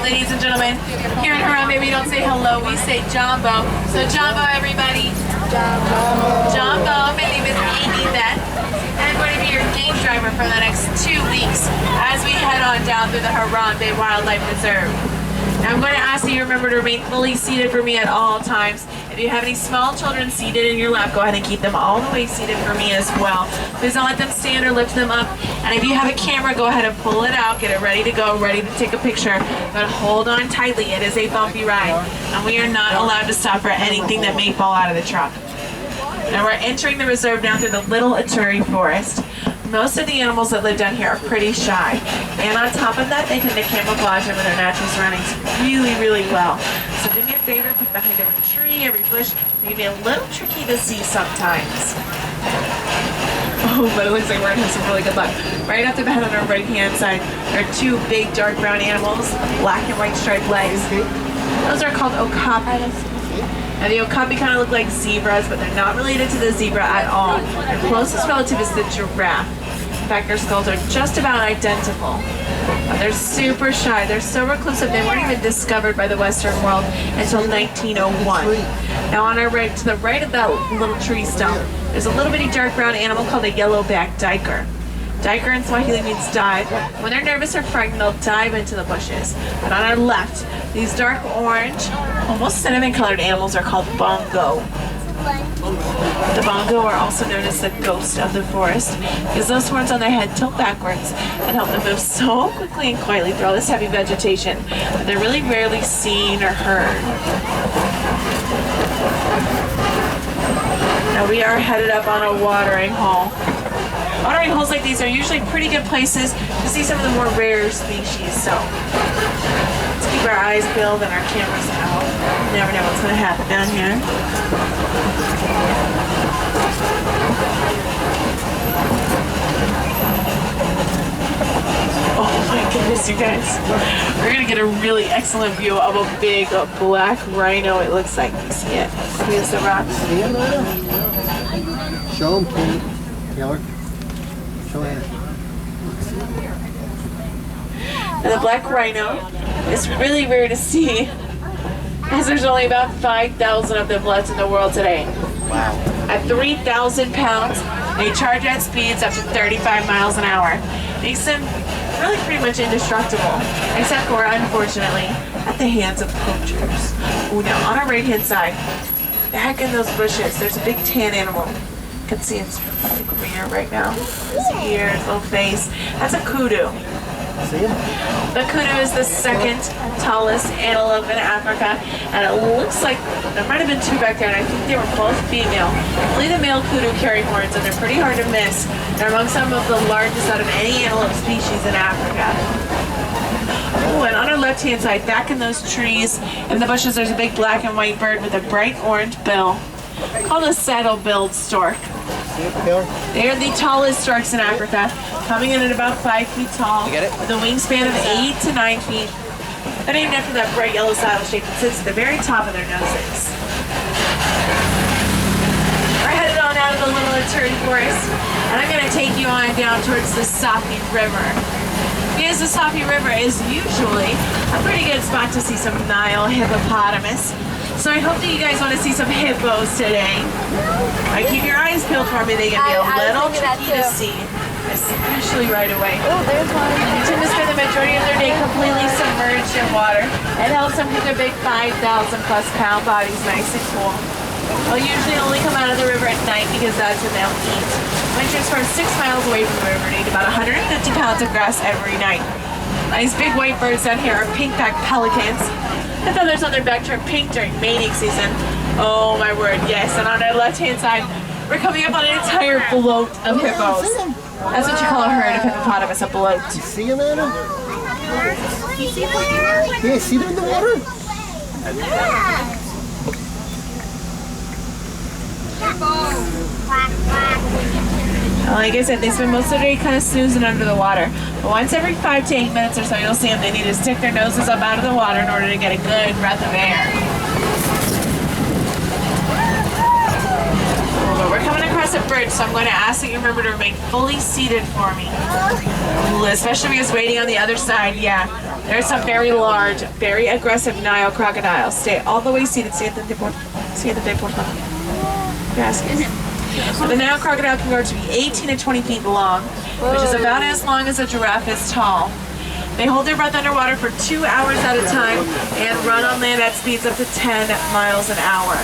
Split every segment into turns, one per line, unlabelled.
ladies and gentlemen. Here in Harambe, we don't say hello, we say Jumbo. So Jumbo, everybody. Jumbo, my name is Amy Beth, and I'm going to be your game driver for the next 2 weeks as we head on down through the Harambe Wildlife Reserve. Now I'm going to ask that you remember to remain fully seated for me at all times. If you have any small children seated in your lap, go ahead and keep them all the way seated for me as well. Please don't let them stand or lift them up. And if you have a camera, go ahead and pull it out, get it ready to go, ready to take a picture. But hold on tightly, it is a bumpy ride. And we are not allowed to stop for anything that may fall out of the truck. Now we're entering the reserve down through the Little Ituri Forest. Most of the animals that live down here are pretty shy. And on top of that, they tend to camouflage over their natural surroundings really, really well. So do me a favor, put behind every tree, every bush. They can be a little tricky to see sometimes. Oh, but it looks like we're going to have some really good luck. Right off the bat on our right-hand side, there are 2 big dark brown animals, black and white striped legs. Those are called okapi. Now the okapi kind of look like zebras, but they're not related to the zebra at all. Their closest relative is the giraffe. In fact, their skulls are just about identical. But they're super shy. They're so reclusive, they weren't even discovered by the Western world until 1901. Now on our right, to the right of that little tree stump, there's a little bitty dark brown animal called a yellow-backed duiker. Duiker in Swahili means dive. When they're nervous or frightened, they'll dive into the bushes. But on our left, these dark orange, almost cinnamon-colored animals are called bongo. The bongo are also known as the ghost of the forest because those horns on their head tilt backwards and help them move so quickly and quietly through all this heavy vegetation that they're really rarely seen or heard. Now we are headed up on a watering hole. Watering holes like these are usually pretty good places to see some of the more rare species, so let's keep our eyes peeled and our cameras out. You never know what's going to happen down here. Oh my goodness, you guys. We're going to get a really excellent view of a big black rhino, it looks like. You see it? Here's the rock.
See him, show him, Kate. Taylor.
And the black rhino is really rare to see, as there's only about 5,000 of them left in the world today.
Wow.
At 3,000 pounds, they charge at speeds up to 35 miles an hour. Makes them really pretty much indestructible, except for, unfortunately, at the hands of poachers. Ooh, now on our right-hand side, back in those bushes, there's a big tan animal. You can see it's like over here right now. His ears, little face. That's a kudu.
See him?
The kudu is the second tallest antelope in Africa, and it looks like there might have been 2 back there, and I think they were both female. Only the male kudu carry horns, and they're pretty hard to miss. They're among some of the largest out of any antelope species in Africa. Oh, and on our left-hand side, back in those trees, in the bushes, there's a big black and white bird with a bright orange bill, called a saddle-billed stork. They are the tallest storks in Africa, coming in at about 5 feet tall, with a wingspan of 8 to 9 feet. They're named after that bright yellow saddle shape that sits at the very top of their noses. We're headed on out of the Little Ituri Forest, and I'm going to take you on down towards the Sapi River. Because the Sapi River is usually a pretty good spot to see some Nile hippopotamus. So I hope that you guys want to see some hippos today. Keep your eyes peeled for me. They can be a little tricky to see, especially right away.
Oh, there's one.
They tend to spend the majority of their day completely submerged in water. It helps them keep their big 5,000+ pound bodies nice and cool. They'll usually only come out of the river at night because that's when they'll eat. Ventures from 6 miles away from the river and eat about 150 pounds of grass every night. These big white birds down here are pink-backed pelicans. The feathers on their back turn pink during mating season. Oh my word, yes. And on our left-hand side, we're coming up on an entire float of hippos. That's what you call a herd of hippopotamus, a bloat.
You see him, Anna? Yeah, see them in the water?
Like I said, they spend most of the day kind of snoozing under the water. But once every 5 to 8 minutes or so, you'll see them. They need to stick their noses up out of the water in order to get a good breath of air. But we're coming across a bridge, so I'm going to ask that you remember to remain fully seated for me. Especially because waiting on the other side, yeah. There are some very large, very aggressive Nile crocodiles. Stay all the way seated. Siéntate, por favor. Gracias. The Nile crocodile can grow to be 18 to 20 feet long, which is about as long as a giraffe is tall. They hold their breath underwater for 2 hours at a time and run on land at speeds up to 10 miles an hour.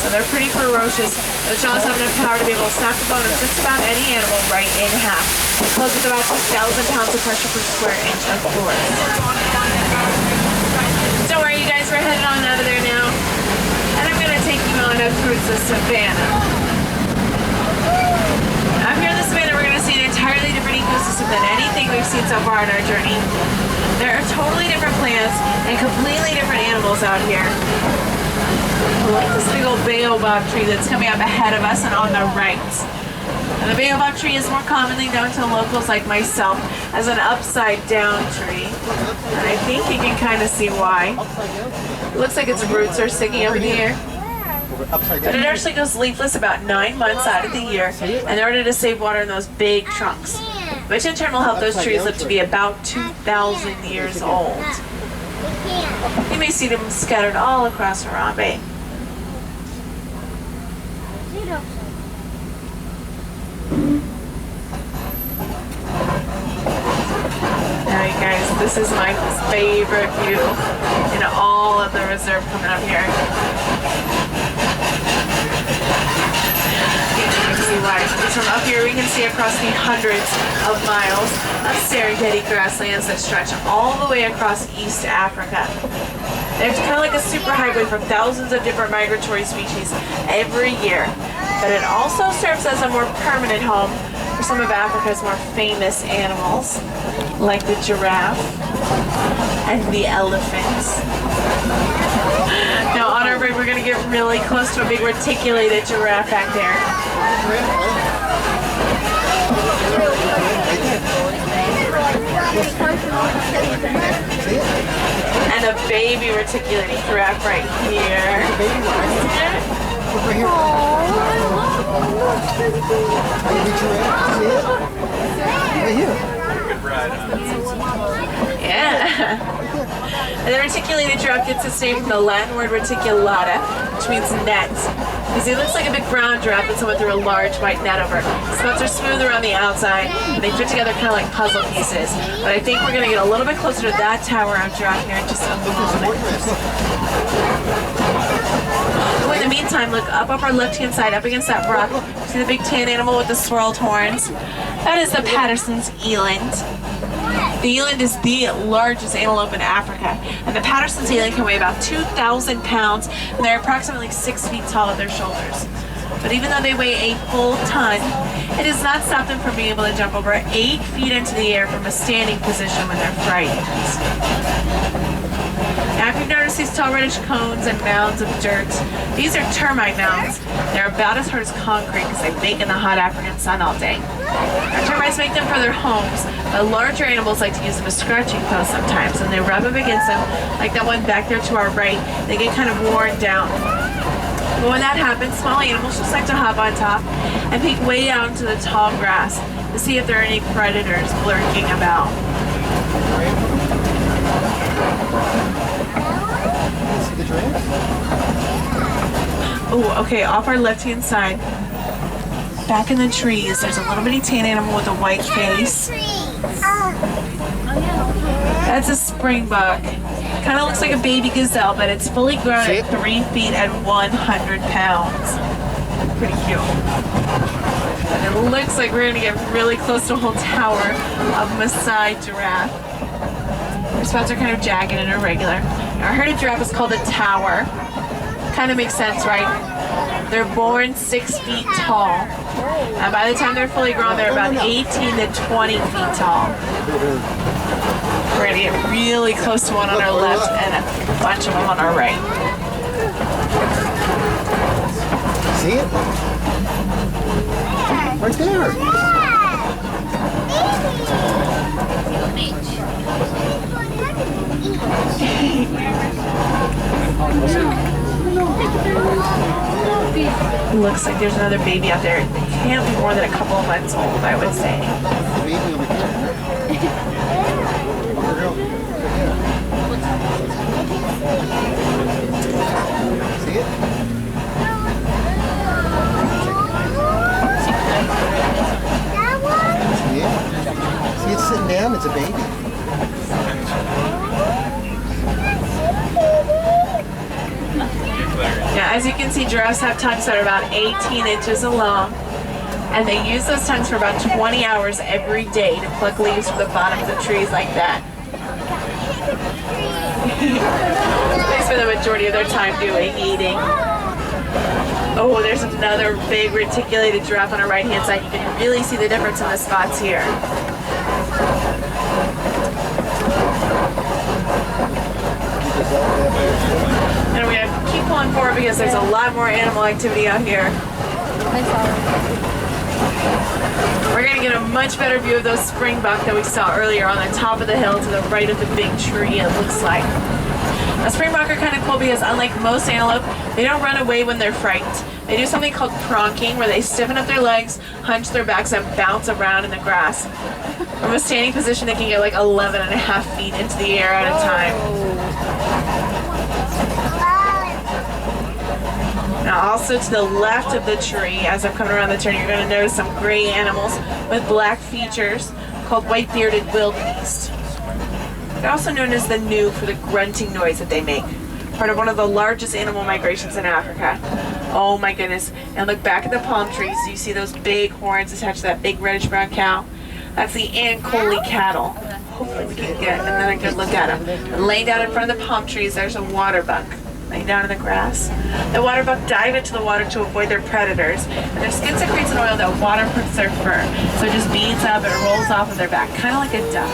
So they're pretty ferocious. Those jaws have enough power to be able to snap the bone of just about any animal right in half. Close with about 2,000 pounds of pressure per square inch of force. Don't worry, you guys, we're headed on out of there now. And I'm going to take you on up towards the savannah. Up here in the savannah, we're going to see an entirely different ecosystem than anything we've seen so far on our journey. There are totally different plants and completely different animals out here. Look at this big old baobab tree that's coming up ahead of us and on the right. And the baobab tree is more commonly known to locals like myself as an upside down tree. And I think you can kind of see why. It looks like its roots are sticking up in the air. But it actually goes leafless about 9 months out of the year in order to save water in those big trunks, which in turn will help those trees live to be about 2,000 years old. You may see them scattered all across Harambe. Now you guys, this is my favorite view in all of the reserve coming up here. You can see why. Because from up here we can see across the hundreds of miles of Serengeti grasslands that stretch all the way across East Africa. It's kind of like a super highway for thousands of different migratory species every year. But it also serves as a more permanent home for some of Africa's more famous animals, like the giraffe and the elephants. Now on our way, we're going to get really close to a big reticulated giraffe back there. And a baby reticulated giraffe right here. Yeah. And the reticulated giraffe gets its name from the Latin word reticulata, which means net. Because he looks like a big brown giraffe that someone threw a large white net over. His spots are smooth around the outside, and they fit together kind of like puzzle pieces. But I think we're going to get a little bit closer to that tower of giraffe here in just a moment. Oh, in the meantime, look up our left-hand side, up against that rock. See the big tan animal with the swirled horns? That is the Patterson's eland. The eland is the largest antelope in Africa, and the Patterson's eland can weigh about 2,000 pounds, and they're approximately 6 feet tall at their shoulders. But even though they weigh a full ton, it does not stop them from being able to jump over 8 feet into the air from a standing position when they're frightened. Now, if you've noticed these tall reddish cones and mounds of dirt, these are termite mounds. They're about as hard as concrete because they bake in the hot African sun all day. Now, termites make them for their homes, but larger animals like to use them as scratching posts sometimes, and they rub up against them, like that one back there to our right. They get kind of worn down. But when that happens, small animals just like to hop on top and peek way out into the tall grass to see if there are any predators lurking about. Oh, okay, off our left-hand side, back in the trees, there's a little bitty tan animal with a white face. That's a springbok. Kind of looks like a baby gazelle, but it's fully grown at 3 feet and 100 pounds. Pretty cute. And it looks like we're gonna get really close to a whole tower of Maasai giraffe. Their spots are kind of jagged and irregular. Our herded giraffe is called a tower. Kind of makes sense, right? They're born 6 feet tall. And by the time they're fully grown, they're about 18 to 20 feet tall. We're gonna get really close to one on our left and a bunch of them on our right.
See it? Right there.
Looks like there's another baby out there. It can't be more than a couple of months old, I would say.
The baby over here.
Now, as you can see, giraffes have tongues that are about 18 inches long, and they use those tongues for about 20 hours every day to pluck leaves from the bottoms of trees like that. They spend the majority of their time doing eating. Oh, there's another big reticulated giraffe on our right-hand side. You can really see the difference in the spots here. And we're going to keep pulling forward because there's a lot more animal activity out here. We're going to get a much better view of those springbuck that we saw earlier on the top of the hill to the right of the big tree, it looks like. Now, springbuck are kind of cool because unlike most antelope, they don't run away when they're frightened. They do something called pronking, where they stiffen up their legs, hunch their backs, and bounce around in the grass. From a standing position, they can get like 11.5 feet into the air at a time. Now, also to the left of the tree, as I'm coming around the turn, you're going to notice some gray animals with black features called white-bearded wildebeest. They're also known as the gnu for the grunting noise that they make. Part of one of the largest animal migrations in Africa. Oh my goodness. And look back at the palm trees. You see those big horns attached to that big reddish-brown cow? That's the Ankole cattle. Hopefully we can get another good look at them. And laying down in front of the palm trees, there's a water buck. Laying down in the grass. The water buck dive into the water to avoid their predators, and their skin secretes an oil that waterproofs their fur, so it just beads up and rolls off of their back, kind of like a duck.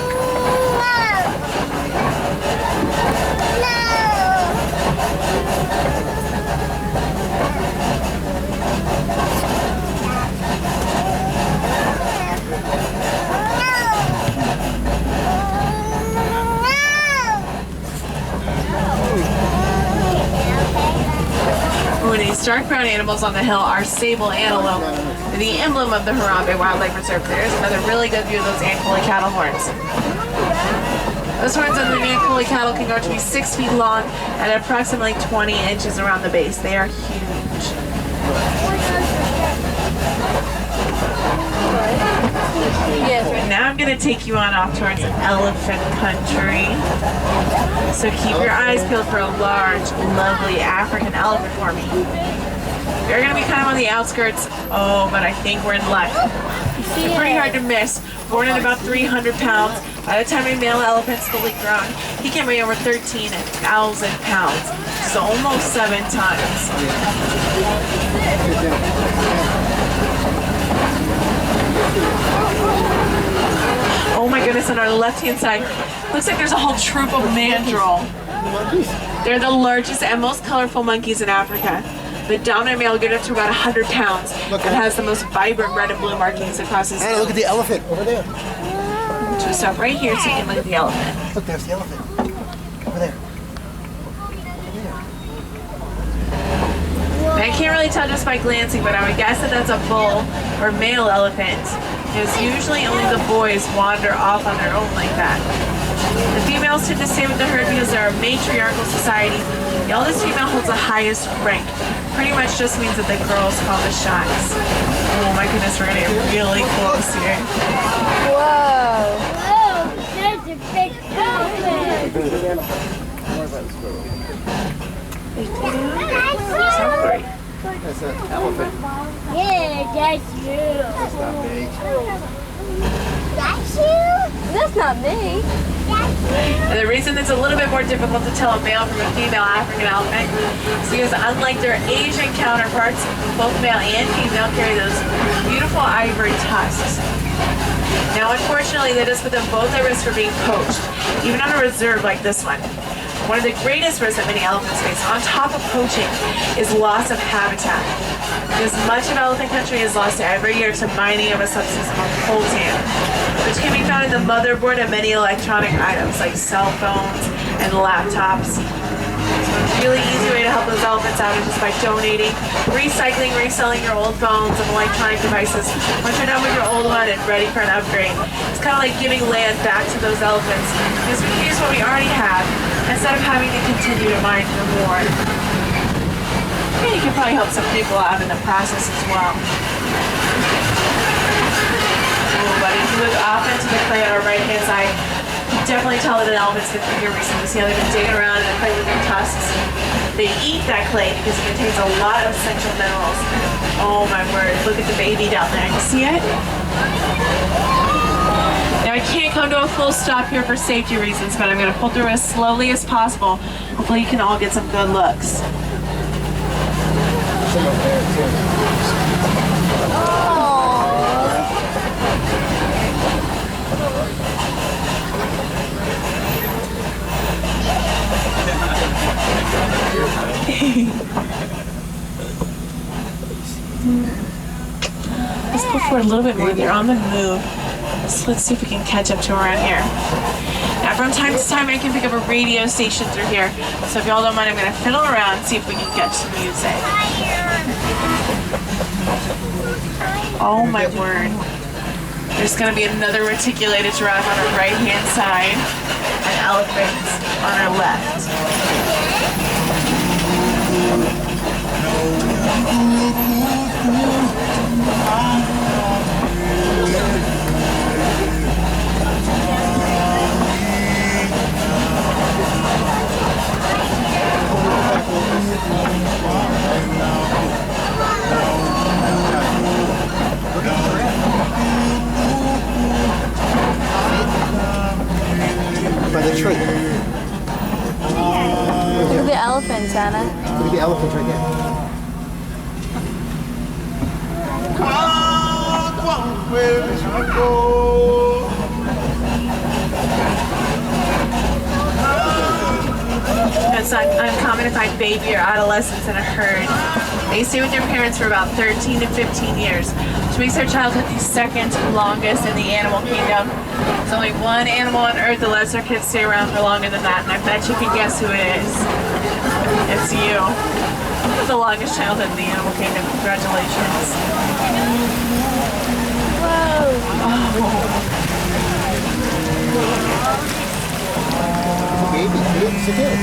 Ooh, these dark brown animals on the hill are sable antelope, the emblem of the Harambe Wildlife Reserve. There's another really good view of those Ankole cattle horns. Those horns on the Ankole cattle can grow to be 6 feet long and approximately 20 inches around the base. They are huge. Now I'm going to take you on off towards elephant country. So keep your eyes peeled for a large, lovely African elephant for me. You're going to be kind of on the outskirts. Oh, but I think we're in luck. They're pretty hard to miss. Born at about 300 pounds, by the time a male elephant's fully grown, he can weigh over 13,000 pounds. So almost 7 tons. Oh my goodness, on our left-hand side, looks like there's a whole troop of mandrill. They're the largest and most colorful monkeys in Africa. The dominant male will get up to about 100 pounds and has the most vibrant red and blue markings across his
Anna, look at the elephant over there.
So stop right here so you can look at the elephant.
Look, there's the elephant. Over there.
I can't really tell just by glancing, but I would guess that that's a bull or male elephant. Because usually only the boys wander off on their own like that. The females tend to stay with the herd because they're a matriarchal society. The eldest female holds the highest rank. Pretty much just means that the girls call the shots. Oh my goodness, we're gonna get really close here.
Whoa! Whoa! That's a big elephant!
That's an elephant.
Yeah, that's you.
That's not me.
That's you? That's not me.
And the reason it's a little bit more difficult to tell a male from a female African elephant is because unlike their Asian counterparts, both male and female carry those beautiful ivory tusks. Now unfortunately that does put them both at risk for being poached, even on a reserve like this one. One of the greatest risks that many elephants face, on top of poaching, is loss of habitat. Because much of elephant country is lost every year to mining of a substance called coltan, which can be found in the motherboard of many electronic items like cell phones and laptops. So a really easy way to help those elephants out is just by donating, recycling, reselling your old phones and electronic devices once you're done with your old one and ready for an upgrade. It's kind of like giving land back to those elephants because we can use what we already have instead of having to continue to mine for more. And you can probably help some people out in the process as well. Oh, but if you look off into the clay on our right-hand side, you can definitely tell that an elephant's been here recently. See how they've been digging around and playing with their tusks. They eat that clay because it contains a lot of essential minerals. Oh my word, look at the baby down there. You see it? Now I can't come to a full stop here for safety reasons, but I'm going to pull through as slowly as possible. Hopefully you can all get some good looks. Let's go for a little bit more. They're on the move. So let's see if we can catch up to them around here. Now from time to time I can pick up a radio station through here. So if y'all don't mind, I'm going to fiddle around and see if we can catch some music. Oh my word. There's going to be another reticulated giraffe on our right hand side and elephants on our left.
By the tree.
Look at the elephants, Anna.
Look at the elephants right there.
It's uncommon to find baby or adolescents in a herd. They stay with their parents for about 13 to 15 years, which makes their childhood the second longest in the animal kingdom. There's only one animal on earth that lets their kids stay around for longer than that, and I bet you can guess who it is. It's you. The longest childhood in the animal kingdom. Congratulations.
Baby, it's a kid.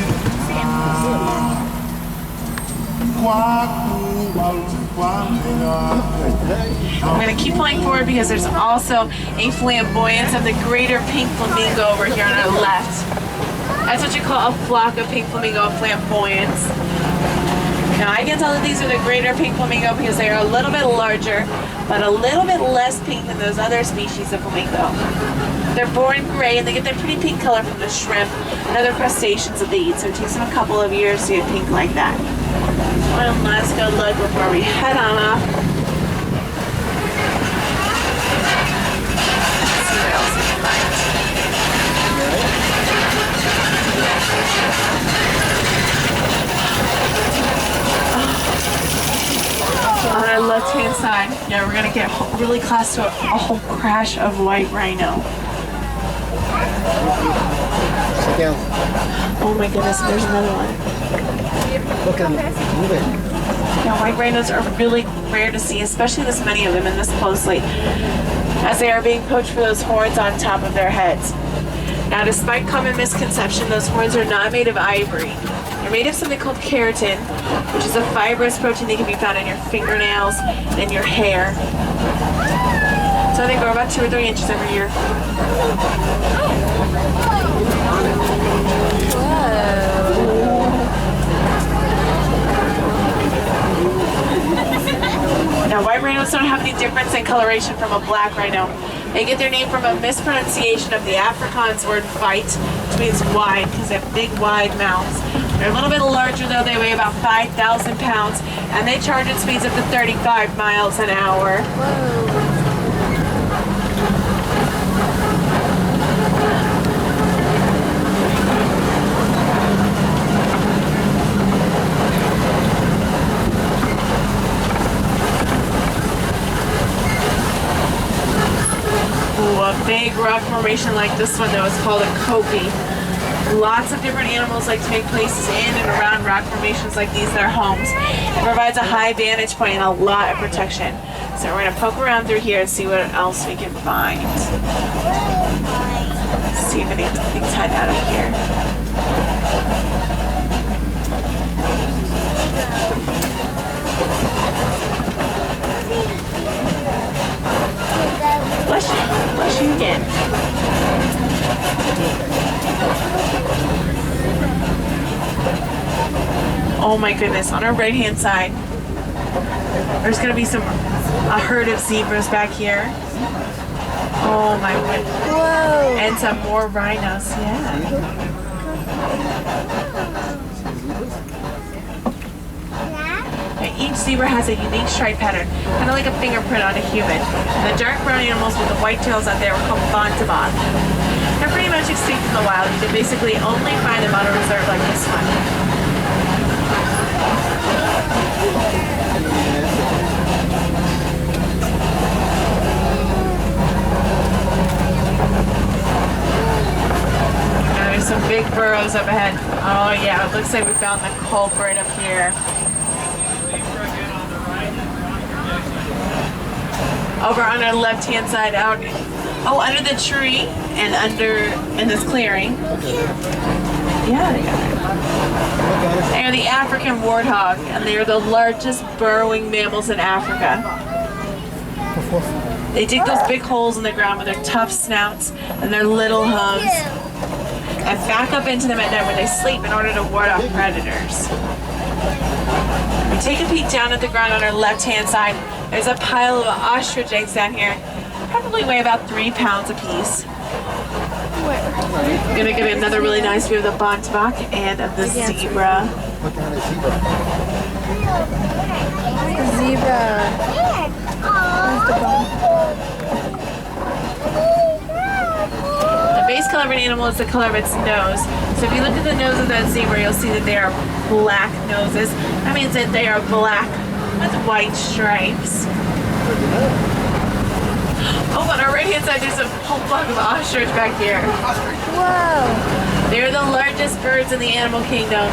I'm going to keep playing forward because there's also a flamboyance of the greater pink flamingo over here on our left. That's what you call a flock of pink flamingo, flamboyance. Now I can tell that these are the greater pink flamingo because they are a little bit larger, but a little bit less pink than those other species of flamingo. They're born gray and they get their pretty pink color from the shrimp and other crustaceans that they eat, so it takes them a couple of years to get pink like that. One last good look before we head on off. Let's see what else we can find. On our left-hand side, yeah, we're gonna get really close to a whole crash of white rhino.
Sit down.
Oh my goodness, there's another one.
Look at them moving.
Now, white rhinos are really rare to see, especially this many of them and this closely, as they are being poached for those horns on top of their heads. Now, despite common misconception, those horns are not made of ivory. They're made of something called keratin, which is a fibrous protein that can be found in your fingernails and your hair. So they grow about 2 or 3 inches every year. Now, white rhinos don't have any difference in coloration from a black rhino. They get their name from a mispronunciation of the Afrikaans word "veit," which means wide, because they have big, wide mouths. They're a little bit larger, though. They weigh about 5,000 pounds, and they charge at speeds up to 35 miles an hour. A big rock formation like this one, though, is called a kopie. Lots of different animals like to make places in and around rock formations like these their homes. It provides a high vantage point and a lot of protection. So we're going to poke around through here and see what else we can find. See if anything's hiding out of here. Bless you again. Oh my goodness, on our right hand side, there's gonna be a herd of zebras back here. Oh my goodness.
Whoa.
And some more rhinos, yeah. And each zebra has a unique stripe pattern, kind of like a fingerprint on a human. And the dark brown animals with the white tails out there are called Bontebok. They're pretty much extinct in the wild. You can basically only find them on a reserve like this one. There's some big burrows up ahead. Oh yeah, it looks like we found the culprit up here. Over on our left-hand side, out under the tree and in this clearing. Yeah, they got it. They are the African warthog, and they are the largest burrowing mammals in Africa. They dig those big holes in the ground with their tough snouts and their little hooves, and back up into them at night when they sleep in order to ward off predators. We take a peek down at the ground on our left-hand side. There's a pile of ostrich eggs down here. Probably weigh about 3 pounds apiece. I'm gonna get another really nice view of the Bontebok and of the zebra.
Look at a zebra.
Zebra.
The base color of an animal is the color of its nose. So if you look at the nose of that zebra, you'll see that they are black noses. That means that they are black with white stripes. Oh, on our right hand side, there's a whole flock of ostrich back here.
Whoa.
They're the largest birds in the animal kingdom.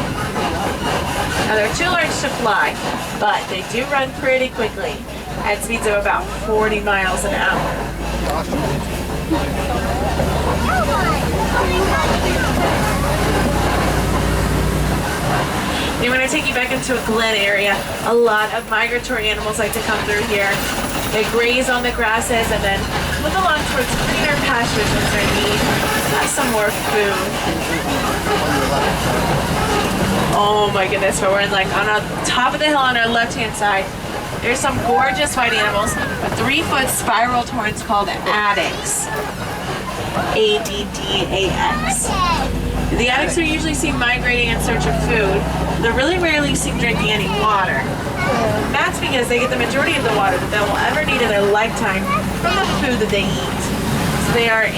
Now they're too large to fly, but they do run pretty quickly at speeds of about 40 miles an hour. And when I take you back into a glen area, a lot of migratory animals like to come through here. They graze on the grasses and then move along towards greener pastures as they need some more food. Oh my goodness, but we're on the top of the hill on our left-hand side. There's some gorgeous white animals with 3-foot spiraled horns called addax. A-D-D-A-X. The addax are usually seen migrating in search of food. They're really rarely seen drinking any water. That's because they get the majority of the water that they will ever need in their lifetime from the food that they eat. So they are